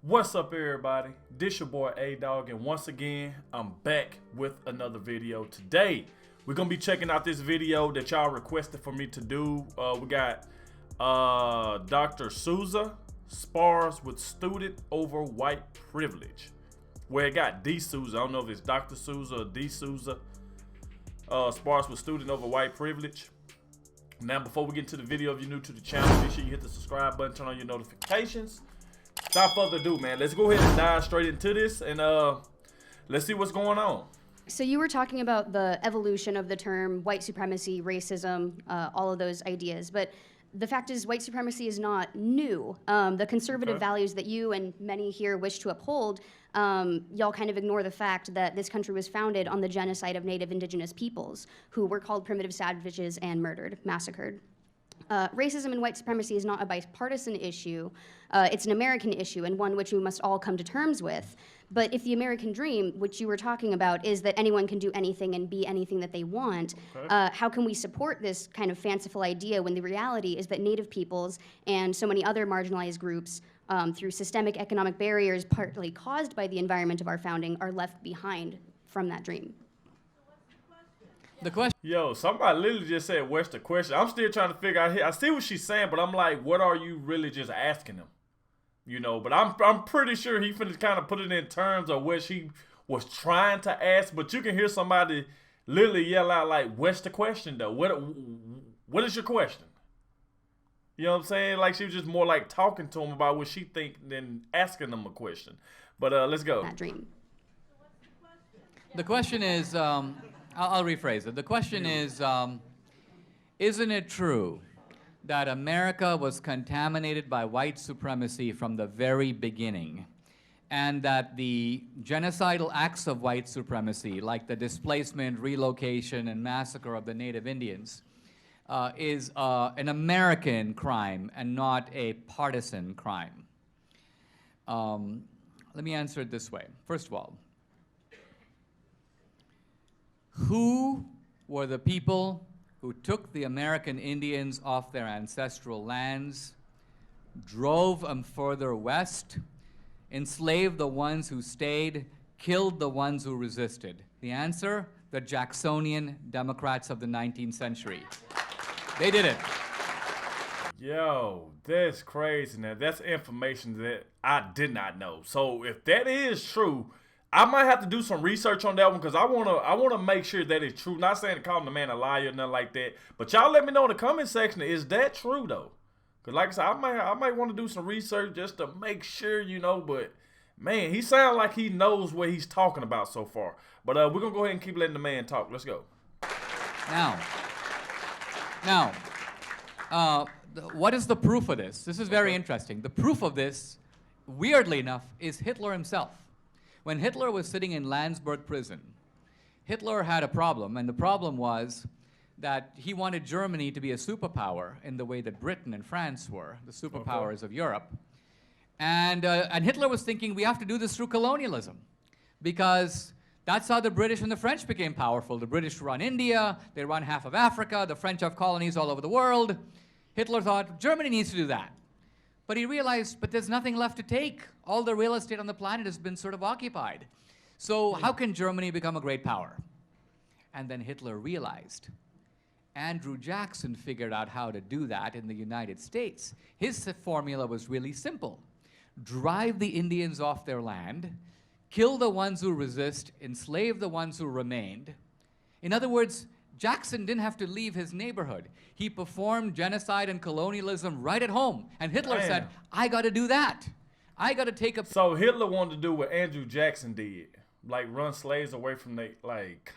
What's up, everybody? This your boy Adogg, and once again, I'm back with another video. Today, we're gonna be checking out this video that y'all requested for me to do. We got Dr. Souza spars with student over white privilege. Where it got D. Souza. I don't know if it's Dr. Souza or D. Souza. Spars with student over white privilege. Now, before we get into the video, if you're new to the channel, make sure you hit the subscribe button, turn on your notifications. Without further ado, man, let's go ahead and dive straight into this, and let's see what's going on. So you were talking about the evolution of the term white supremacy, racism, all of those ideas, but the fact is white supremacy is not new. The conservative values that you and many here wish to uphold, y'all kind of ignore the fact that this country was founded on the genocide of native indigenous peoples who were called primitive savages and murdered, massacred. Racism and white supremacy is not a bipartisan issue. It's an American issue and one which we must all come to terms with. But if the American dream, which you were talking about, is that anyone can do anything and be anything that they want, how can we support this kind of fanciful idea when the reality is that Native peoples and so many other marginalized groups, through systemic economic barriers partly caused by the environment of our founding, are left behind from that dream? The question. Yo, somebody literally just said, "What's the question?" I'm still trying to figure out here. I see what she's saying, but I'm like, what are you really just asking him? You know, but I'm pretty sure he finna kind of put it in terms of what she was trying to ask. But you can hear somebody literally yell out like, "What's the question though? What is your question?" You know what I'm saying? Like she was just more like talking to him about what she think than asking him a question. But let's go. That dream. The question is, I'll rephrase it. The question is, isn't it true that America was contaminated by white supremacy from the very beginning, and that the genocidal acts of white supremacy, like the displacement, relocation, and massacre of the Native Indians, is an American crime and not a partisan crime? Let me answer it this way. First of all, who were the people who took the American Indians off their ancestral lands, drove them further west, enslaved the ones who stayed, killed the ones who resisted? The answer: the Jacksonian Democrats of the 19th century. They did it. Yo, that's crazy. Now, that's information that I did not know. So if that is true, I might have to do some research on that one because I wanna make sure that it's true. Not saying to call the man a liar or nothing like that, but y'all let me know in the comment section, is that true though? Because like I said, I might want to do some research just to make sure, you know. But man, he sounds like he knows what he's talking about so far. But we're gonna go ahead and keep letting the man talk. Let's go. Now, what is the proof of this? This is very interesting. The proof of this, weirdly enough, is Hitler himself. When Hitler was sitting in Landsberg prison, Hitler had a problem, and the problem was that he wanted Germany to be a superpower in the way that Britain and France were, the superpowers of Europe. And Hitler was thinking, we have to do this through colonialism, because that's how the British and the French became powerful. The British run India, they run half of Africa, the French have colonies all over the world. Hitler thought, Germany needs to do that. But he realized, but there's nothing left to take. All the real estate on the planet has been sort of occupied. So how can Germany become a great power? And then Hitler realized. Andrew Jackson figured out how to do that in the United States. His formula was really simple. Drive the Indians off their land, kill the ones who resist, enslave the ones who remained. In other words, Jackson didn't have to leave his neighborhood. He performed genocide and colonialism right at home. And Hitler said, I got to do that. I got to take a... So Hitler wanted to do what Andrew Jackson did. Like run slaves away from the... Like,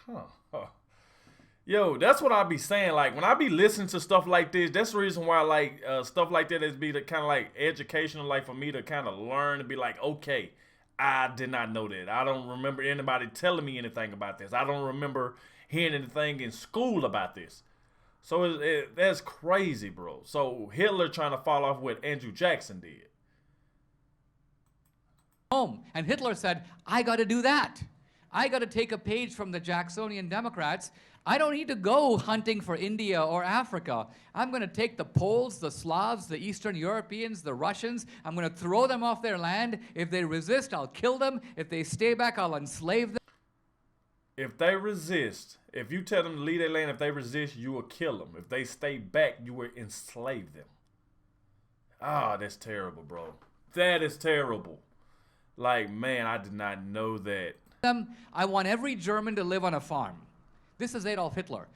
Yo, that's what I be saying. Like, when I be listening to stuff like this, that's the reason why, like, stuff like that is be the kind of, like, educational, like, for me to kind of learn and be like, okay, I did not know that. I don't remember anybody telling me anything about this. I don't remember hearing anything in school about this. So that's crazy, bro. So Hitler trying to fall off what Andrew Jackson did. Home. And Hitler said, I got to do that. I got to take a page from the Jacksonian Democrats. I don't need to go hunting for India or Africa. I'm going to take the Poles, the Slavs, the Eastern Europeans, the Russians. I'm going to throw them off their land. If they resist, I'll kill them. If they stay back, I'll enslave them. If they resist, if you tell them to leave their land, if they resist, you will kill them. If they stay back, you will enslave them. Ah, that's terrible, bro. That is terrible. Like, man, I did not know that. I want every German to live on a farm. This is Adolf Hitler.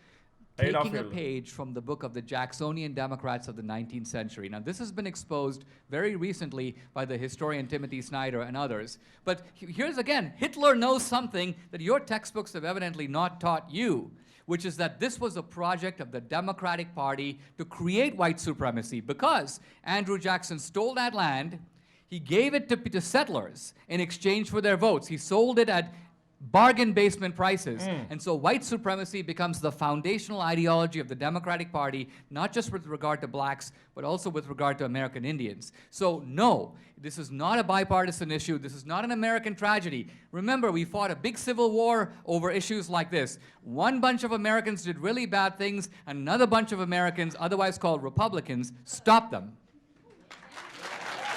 Taking a page from the book of the Jacksonian Democrats of the 19th century. Now, this has been exposed very recently by the historian Timothy Snyder and others. But here's again, Hitler knows something that your textbooks have evidently not taught you, which is that this was a project of the Democratic Party to create white supremacy because Andrew Jackson stole that land. He gave it to settlers in exchange for their votes. He sold it at bargain basement prices. And so white supremacy becomes the foundational ideology of the Democratic Party, not just with regard to blacks, but also with regard to American Indians. So no, this is not a bipartisan issue. This is not an American tragedy. Remember, we fought a big civil war over issues like this. One bunch of Americans did really bad things, another bunch of Americans, otherwise called Republicans, stopped them.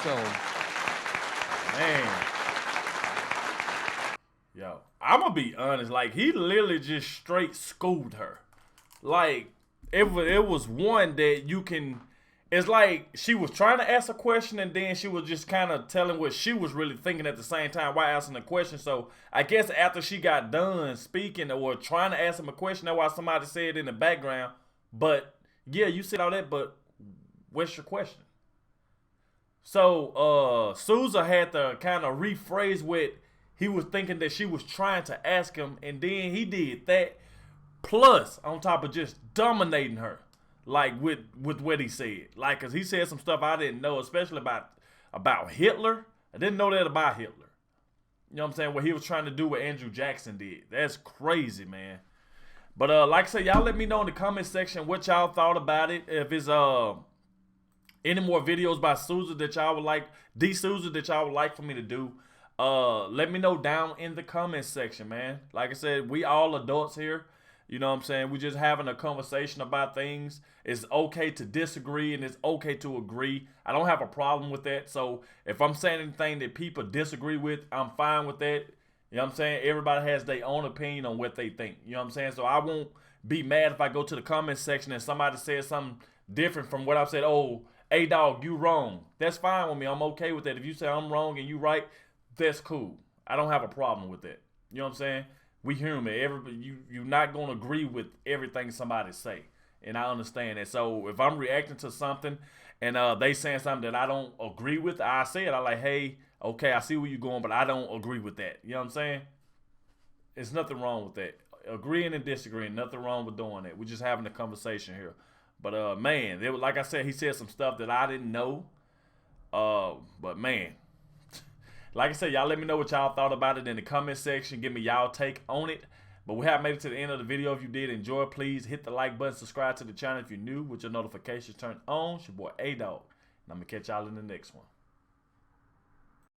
So, man. Yo, I'm gonna be honest. Like, he literally just straight schooled her. Like, it was one that you can. It's like she was trying to ask a question and then she was just kind of telling what she was really thinking at the same time while asking the question. So I guess after she got done speaking or trying to ask him a question, that's why somebody said in the background. But yeah, you said all that, but what's your question? So Sousa had to kind of rephrase what he was thinking that she was trying to ask him, and then he did that. Plus, on top of just dominating her, like with what he said, like, cause he said some stuff I didn't know, especially about Hitler. I didn't know that about Hitler. You know what I'm saying? What he was trying to do, what Andrew Jackson did. That's crazy, man. But like I said, y'all let me know in the comment section what y'all thought about it. If it's any more videos by Sousa that y'all would like, D Sousa that y'all would like for me to do. Let me know down in the comment section, man. Like I said, we all adults here. You know what I'm saying? We're just having a conversation about things. It's okay to disagree and it's okay to agree. I don't have a problem with that. So if I'm saying anything that people disagree with, I'm fine with that. You know what I'm saying? Everybody has their own opinion on what they think. You know what I'm saying? So I won't be mad if I go to the comment section and somebody says something different from what I've said. Oh, Adogg, you wrong. That's fine with me. I'm okay with that. If you say I'm wrong and you right, that's cool. I don't have a problem with that. You know what I'm saying? We human. You're not going to agree with everything somebody say. And I understand that. So if I'm reacting to something and they saying something that I don't agree with, I say it. I like, hey, okay, I see where you're going, but I don't agree with that. You know what I'm saying? There's nothing wrong with that. Agreeing and disagreeing, nothing wrong with doing that. We're just having a conversation here. But man, it was, like I said, he said some stuff that I didn't know. But man, like I said, y'all let me know what y'all thought about it in the comment section. Give me y'all take on it. But we have made it to the end of the video. If you did enjoy, please hit the like button, subscribe to the channel if you're new with your notifications turned on. It's your boy Adogg, and I'm going to catch y'all in the next one.